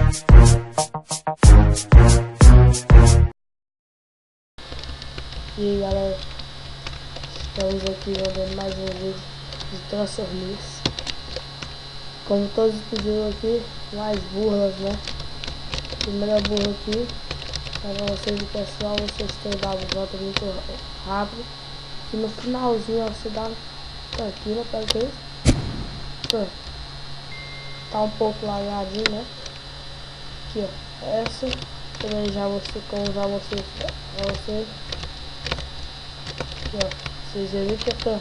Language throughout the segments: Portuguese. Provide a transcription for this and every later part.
E aí galera, estamos aqui mandando mais um vídeo de Transformers. Como todos pediram aqui, mais burras, né? Primeira burra aqui, para vocês, pessoal, vocês têm dado volta muito rápido. E no finalzinho você dá tranquilo, para ver. Tá um pouco largadinho, né? Aqui ó, essa também já você, como já mostrei pra você. Aqui, ó, vocês viram que tá.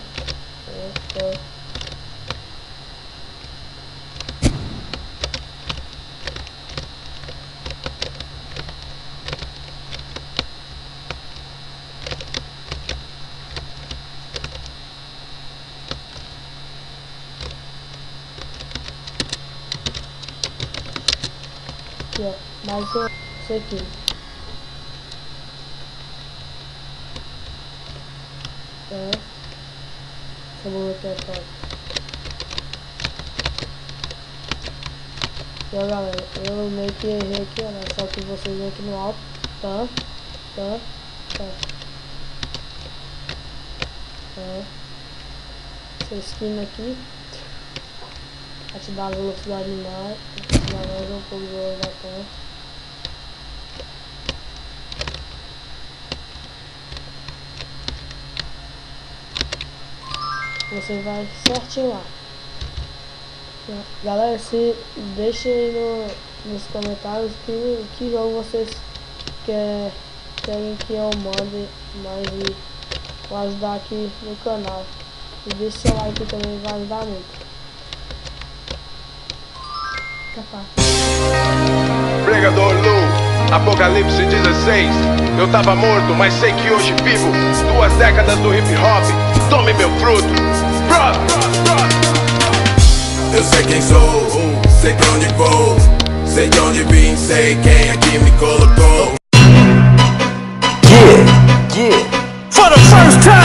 Aqui, ó, mais isso aqui. Essa boa aqui é top. E ó galera, eu meio que errei aqui, ó, né? Só que vocês vêm aqui no alto. Essa esquina aqui vai te dar a velocidade mais, mais um pouco de velocidade. Você vai certinho lá. Galera, se deixa aí nos comentários que jogo vocês querem que eu mande mais e vou ajudar aqui no canal. E deixa seu like também, vai ajudar muito. Pregador Lu, Apocalipse 16. Eu tava morto, mas sei que hoje vivo. 2 décadas do hip hop, tome meu fruto. Eu sei quem sou, sei pra onde vou, sei de onde vim, sei quem aqui me colocou. Yeah, for the first time.